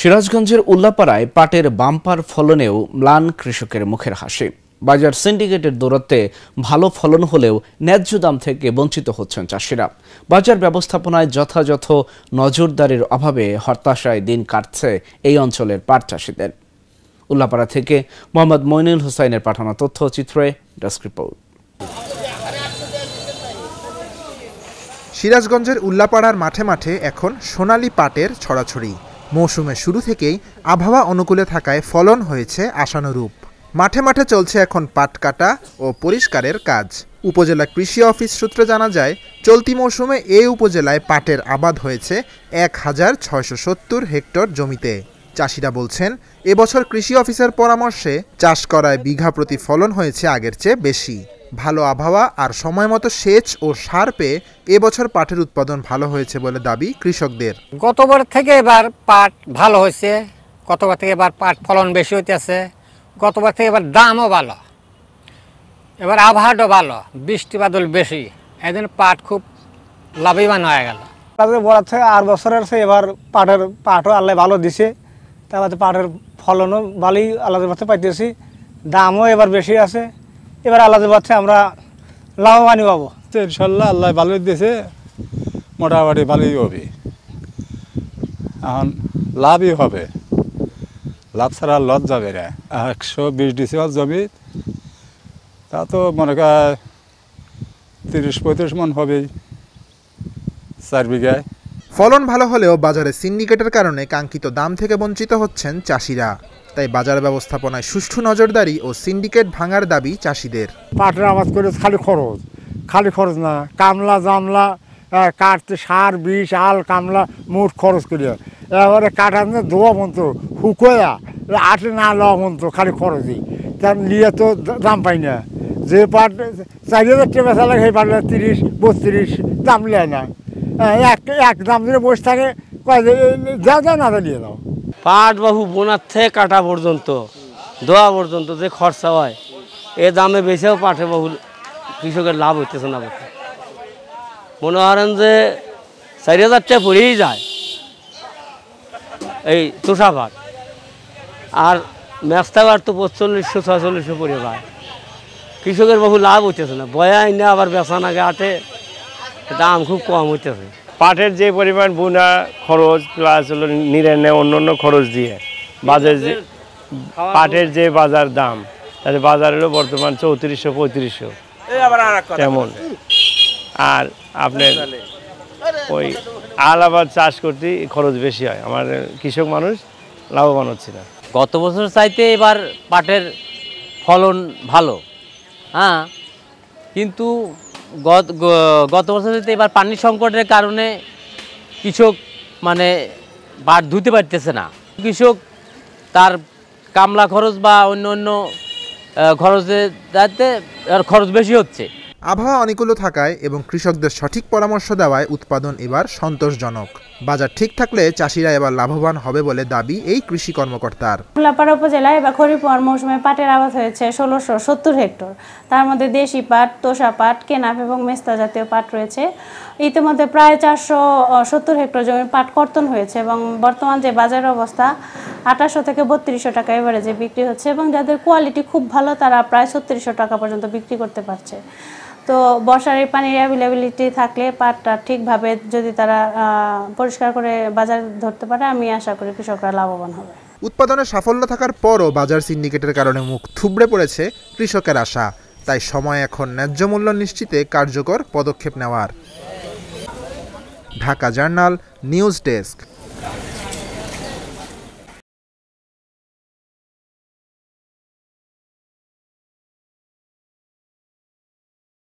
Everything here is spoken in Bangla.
সিরাজগঞ্জের উল্লাপাড়ায় পাটের বাম্পার ফলনেও ম্লান কৃষকের মুখের হাসি। বাজার সিন্ডিকেটের দৌরাত্ম্যে ভালো ফলন হলেও ন্যায্য দাম থেকে বঞ্চিত হচ্ছেন চাষিরা। বাজার ব্যবস্থাপনায় যথাযথ নজরদারির অভাবে হতাশায় দিন কাটছে এই অঞ্চলের পাট চাষিদের। উল্লাপাড়া থেকে মোহাম্মদ মইনুল হুসাইনের পাঠানো তথ্যচিত্রে ডেস্ক রিপোর্ট। সিরাজগঞ্জের উল্লাপাড়ার মাঠে মাঠে এখন সোনালী পাটের ছড়াছড়ি। মৌসুমের শুরু থেকেই আবহাওয়া অনুকূলে থাকায় ফলন হয়েছে আশানুরূপ। মাঠে মাঠে চলছে এখন পাট কাটা ও পরিষ্কারের কাজ। উপজেলা কৃষি অফিস সূত্রে জানা যায়, চলতি মৌসুমে এই উপজেলায় পাটের আবাদ হয়েছে ১,৬৭০ হেক্টর জমিতে। চাষিরা বলছেন, এবছর কৃষি অফিসের পরামর্শে চাষ করায় বিঘা প্রতি ফলন হয়েছে আগের চেয়ে বেশি। ভালো আবহাওয়া আর সময়মতো সেচ ও সার পেয়ে এবছর পাটের উৎপাদন ভালো হয়েছে বলে দাবি কৃষকদের। গতবার থেকে এবার পাট ভালো হয়েছে, গতবার থেকে এবার পাট ফলন বেশি হইতেছে, গতবার থেকে এবার দামও ভালো, এবার আবহাওয়াটাও ভালো, বৃষ্টি বাদল বেশি, এদিন পাট খুব লাভবান হয়ে গেল। বলার থেকে 8 বছরের সে এবার পাটও আল্লাহ ভালো দিছে, তারপরে পাটের ফলনও ভালোই আল্লাহর কাছে পাইতেছি, দামও এবার বেশি আছে। এবার আল্লাহর কাছে আমরা লাভবানই পাবো ইনশাল্লাহ। আল্লাহ ভালোই দিয়েছে, মোটামুটি ভালোই হবে, এখন লাভই হবে, লাভ ছাড়া লস যাবে না। 120 ডিসিমাল জমি, তা তো মনে কর 30-35 মন হবেই 4 বিঘায়। ফলন ভালো হলেও বাজারে সিন্ডিকেটের কারণে কাঙ্ক্ষিত দাম থেকে বঞ্চিত হচ্ছেন চাষিরা। তাই বাজার ব্যবস্থাপনায় সুষ্ঠু নজরদারি ও সিন্ডিকেট ভাঙার দাবি চাষিদের। পাটের আবাদ করে খালি খরচ না, কামলা জামলা কাটতে, সার বিষ আল কামলা মোট খরচ করিয়া, এবারে কাটাতে দোয়া মন্ত্র হুকোয়া আটে না লওয়া মন্ত্র খালি খরচই, তার নিয়ে তো দাম পাই না। যে পাট 4,000 টাকা বেচা লাগে সেই পাটলে 30-32 দাম নেয় না, এক দাম ধরে বসে থাকে, যা না নিয়ে দাও। পাট বাবু বোনার থেকে কাটা পর্যন্ত, দোয়া পর্যন্ত যে খরচা হয়, এ দামে বেছেও পাটে বাবু কৃষকের লাভ হইতেছে না। মনে করেন যে 4,000 টাকা পড়েই যায় এই তোষা পাট, আর মেস্তা পাট তো 4500-4600 পড়ে যায়। কৃষকের বাবু লাভ হইতেছে না, বয়া আইনে আবার বেচান আগে আটে, দাম খুব কম হইতেছে। পাটের যে পরিমাণ বোনা খরচ প্লাস হলো নিরেনে অন্য খরচ দিয়ে বাজার যে পাটের যে বাজার দাম, তাহলে বাজারেরও বর্তমান 3400-3500 তেমন। আর আপনার ওই আলাদা চাষ করতে খরচ বেশি হয়, আমার কৃষক মানুষ লাভবান হচ্ছে না। গত বছর চাইতে এবার পাটের ফলন ভালো, হ্যাঁ, কিন্তু গত বছর এবার পানি সংকটের কারণে কৃষক মানে পাট ধুতে পারতেছে না। কৃষক তার কামলা খরচ বা অন্য খরচের যাতে খরচ বেশি হচ্ছে। আবহাওয়া অনুকূল থাকায় এবং কৃষকদের সঠিক পরামর্শ দেওয়ায় উৎপাদন এবার সন্তোষজনক। বাজার ঠিক থাকলে চাষিরা এবার লাভবান হবে বলে দাবি এই কৃষি কর্মকর্তার। উল্লাপাড়া উপজেলায় এবার খরিফ মৌসুমে পাটের আবাদ হয়েছে 1,670 হেক্টর। তার মধ্যে দেশি পাট, তোষা পাট, কেনাফ এবং মেস্তা জাতীয় পাট রয়েছে। ইতিমধ্যে প্রায় 470 হেক্টর জমি পাট কর্তন হয়েছে এবং বর্তমান যে বাজার অবস্থা 2800 থেকে 3200 টাকা এভারেজে বিক্রি হচ্ছে এবং যাদের কোয়ালিটি খুব ভালো তারা প্রায় 3600 টাকা পর্যন্ত বিক্রি করতে পারছে। তো বর্ষার এই পানির অ্যাভেলেবিলিটি থাকলে পাটটা ঠিকভাবে যদি তারা পরিষ্কার করে বাজার ধরতে পারে, আমি আশা করি কৃষকরা লাভবান হবে। উৎপাদনে সাফল্য থাকার পরও বাজার সিন্ডিকেটের কারণে মুখ থুবড়ে পড়েছে কৃষকের আশা। তাই সময় এখন ন্যায্য মূল্য নিশ্চিতে কার্যকর পদক্ষেপ নেওয়ার। Dhaka journal, news desk.